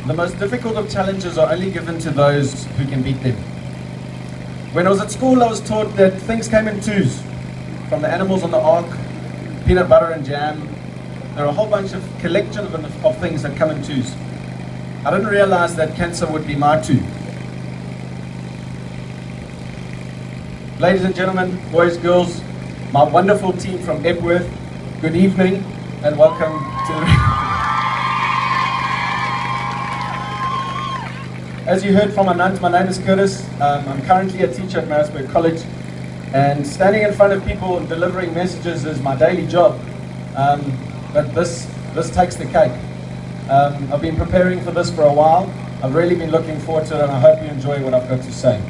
The most difficult of challenges are only given to those who can beat them. When I was at school, I was taught that things came in twos. From the animals on the ark, peanut butter and jam. There are a whole bunch of collection of things that come in twos. I didn't realize that cancer would be my two. Ladies and gentlemen, boys, girls, my wonderful team from Epworth, good evening and welcome to the... As you heard from Anant, my name is Curtis. I'm currently a teacher at Maritzburg College, and standing in front of people and delivering messages is my daily job. But this takes the cake. I've been preparing for this for a while. I've really been looking forward to it, and I hope you enjoy what I've got to say.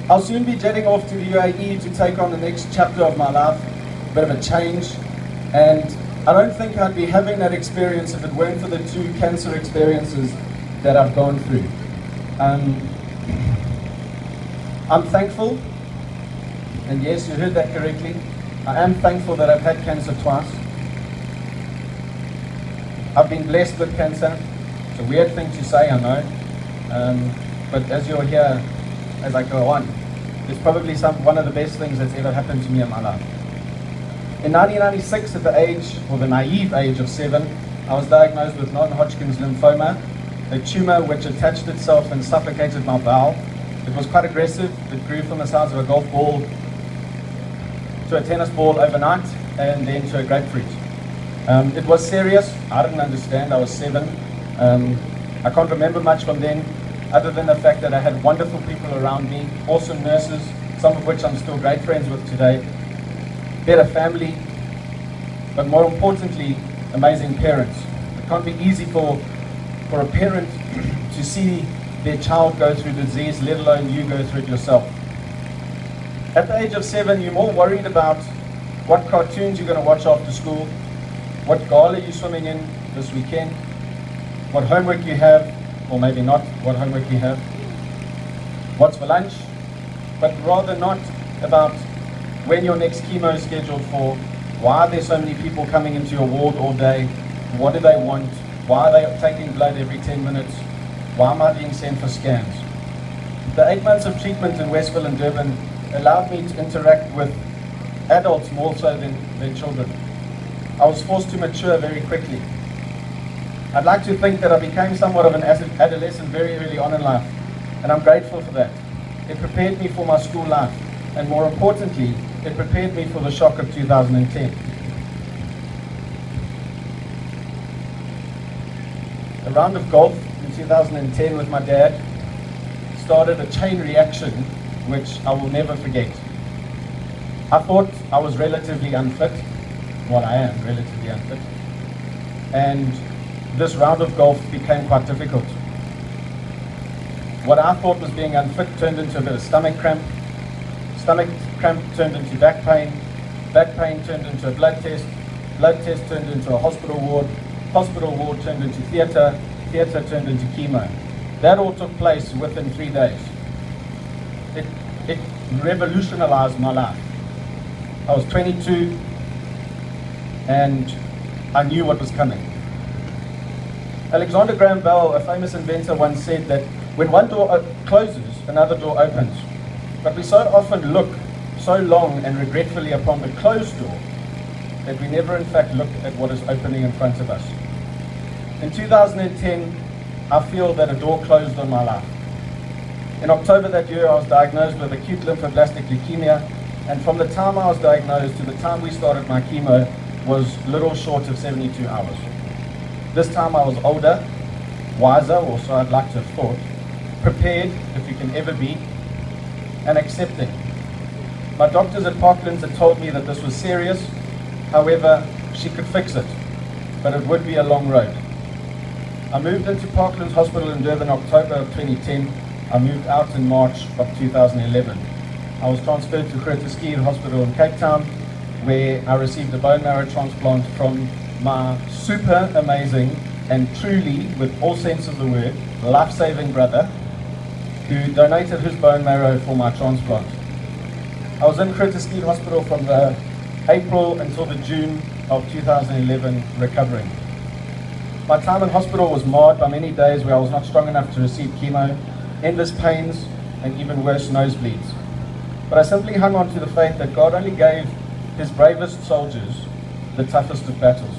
I'll soon be jetting off to the UAE to take on the next chapter of my life, a bit of a change, and I don't think I'd be having that experience if it weren't for the two cancer experiences that I've gone through. I'm thankful, and yes, you heard that correctly. I am thankful that I've had cancer twice. I've been blessed with cancer. It's a weird thing to say, I know, but as you'll hear as I go on, it's probably one of the best things that's ever happened to me in my life. In 1996, at the age, or the naive age of 7, I was diagnosed with non-Hodgkin's lymphoma, a tumor which attached itself and suffocated my bowel. It was quite aggressive. It grew from the size of a golf ball to a tennis ball overnight, and then to a grapefruit. It was serious. I didn't understand. I was 7. I can't remember much from then, other than the fact that I had wonderful people around me, awesome nurses, some of which I'm still great friends with today, better family, but more importantly, amazing parents. It can't be easy for a parent to see their child go through disease, let alone you go through it yourself. At the age of 7, you're more worried about what cartoons you're going to watch after school, what gala you're swimming in this weekend, what homework you have, or maybe not what homework you have, what's for lunch, but rather not about when your next chemo is scheduled for, why are there so many people coming into your ward all day, what do they want, why are they taking blood every 10 minutes, why am I being sent for scans. The 8 months of treatment in Westville and Durban allowed me to interact with adults more so than children. I was forced to mature very quickly. I'd like to think that I became somewhat of an adolescent very early on in life, and I'm grateful for that. It prepared me for my school life, and more importantly, it prepared me for the shock of 2010. A round of golf in 2010 with my dad started a chain reaction which I will never forget. I thought I was relatively unfit. Well, I am relatively unfit. And this round of golf became quite difficult. What I thought was being unfit turned into a bit of stomach cramp turned into back pain turned into a blood test turned into a hospital ward turned into theatre turned into chemo. That all took place within 3 days. It revolutionized my life. I was 22 and I knew what was coming. Alexander Graham Bell, a famous inventor, once said that when one door closes, another door opens. But we so often look so long and regretfully upon the closed door that we never in fact look at what is opening in front of us. In 2010, I feel that a door closed on my life. In October that year, I was diagnosed with acute lymphoblastic leukemia, and from the time I was diagnosed to the time we started my chemo was little short of 72 hours. This time I was older, wiser, or so I'd like to have thought, prepared, if you can ever be, and accepting. My doctors at Parklands had told me that this was serious. However, she could fix it, but it would be a long road. I moved into Parklands Hospital in Durban in October of 2010. I moved out in March of 2011. I was transferred to Groote Schuur Hospital in Cape Town, where I received a bone marrow transplant from my super amazing and truly, with all sense of the word, life-saving brother, who donated his bone marrow for my transplant. I was in Groote Schuur Hospital from the April until the June of 2011 recovering. My time in hospital was marred by many days where I was not strong enough to receive chemo, endless pains, and even worse, nosebleeds. But I simply hung on to the faith that God only gave His bravest soldiers the toughest of battles.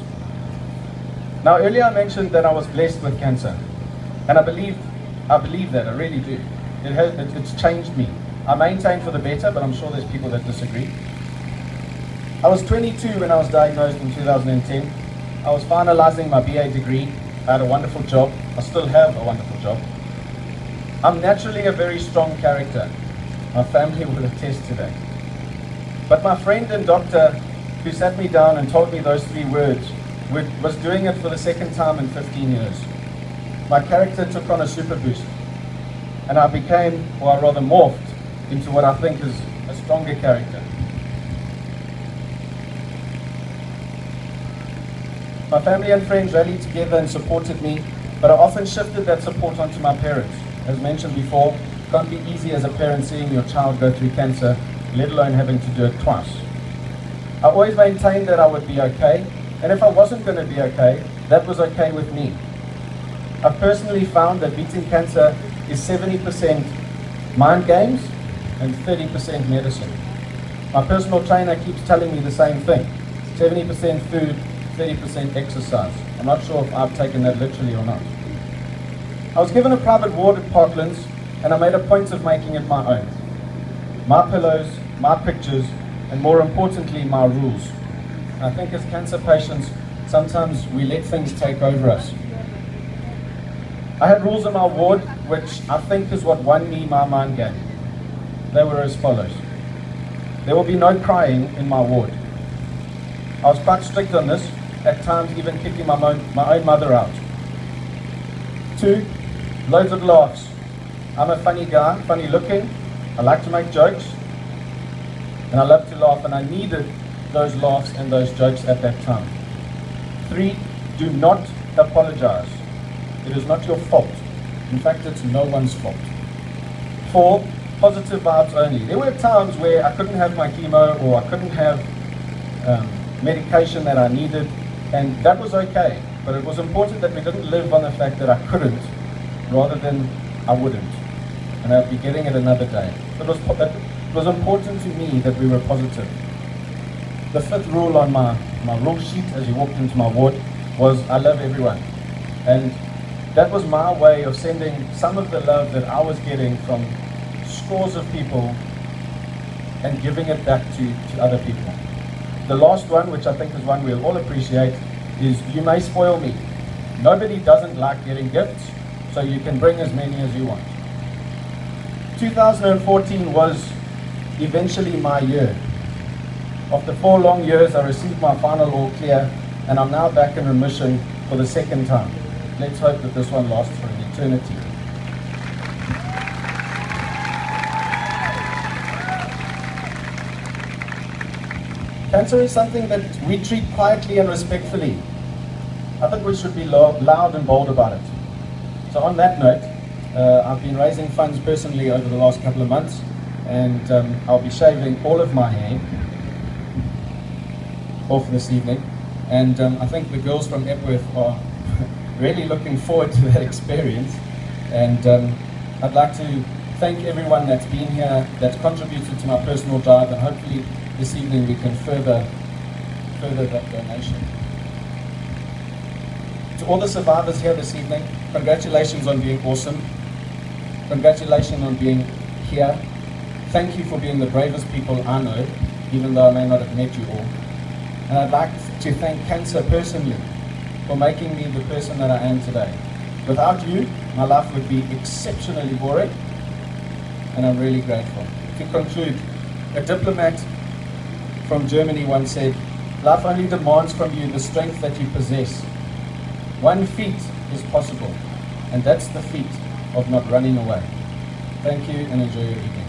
Now, earlier I mentioned that I was blessed with cancer, and I believe that, I really do. It's changed me. I maintain for the better, but I'm sure there's people that disagree. I was 22 when I was diagnosed in 2010. I was finalizing my BA degree. I had a wonderful job. I still have a wonderful job. I'm naturally a very strong character. My family will attest to that. But my friend and doctor who sat me down and told me those 3 words was doing it for the second time in 15 years. My character took on a super boost, and I became, or I rather morphed, into what I think is a stronger character. My family and friends rallied together and supported me, but I often shifted that support onto my parents. As mentioned before, it can't be easy as a parent seeing your child go through cancer, let alone having to do it twice. I always maintained that I would be okay, and if I wasn't going to be okay, that was okay with me. I've personally found that beating cancer is 70% mind games and 30% medicine. My personal trainer keeps telling me the same thing. 70% food, 30% exercise. I'm not sure if I've taken that literally or not. I was given a private ward at Parklands, and I made a point of making it my own. My pillows, my pictures, and more importantly, my rules. I think as cancer patients, sometimes we let things take over us. I had rules in my ward, which I think is what won me my mind game. They were as follows. There will be no crying in my ward. I was quite strict on this, at times even kicking my own mother out. 2, loads of laughs. I'm a funny guy, funny looking. I like to make jokes, and I love to laugh, and I needed those laughs and those jokes at that time. 3, do not apologize. It is not your fault. In fact, it's no one's fault. 4, positive vibes only. There were times where I couldn't have my chemo, or I couldn't have medication that I needed, and that was okay. But it was important that we didn't live on the fact that I couldn't, rather than I wouldn't, and I'd be getting it another day. It was important to me that we were positive. The 5th rule on my rule sheet as you walked into my ward was, I love everyone. And that was my way of sending some of the love that I was getting from scores of people and giving it back to other people. The last one, which I think is one we'll all appreciate, is you may spoil me. Nobody doesn't like getting gifts, so you can bring as many as you want. 2014 was eventually my year. After 4 long years, I received my final all clear, and I'm now back in remission for the 2nd time. Let's hope that this one lasts for an eternity. Cancer is something that we treat quietly and respectfully. I think we should be loud and bold about it. So on that note, I've been raising funds personally over the last couple of months, and I'll be shaving all of my hair off this evening. And I think the girls from Epworth are really looking forward to that experience. And I'd like to thank everyone that's been here, that's contributed to my personal drive, and hopefully this evening we can further that donation. To all the survivors here this evening, congratulations on being awesome. Congratulations on being here. Thank you for being the bravest people I know, even though I may not have met you all. And I'd like to thank cancer personally for making me the person that I am today. Without you, my life would be exceptionally boring, and I'm really grateful. To conclude, a diplomat from Germany once said, life only demands from you the strength that you possess. 1 feat is possible, and that's the feat of not running away. Thank you, and enjoy your evening.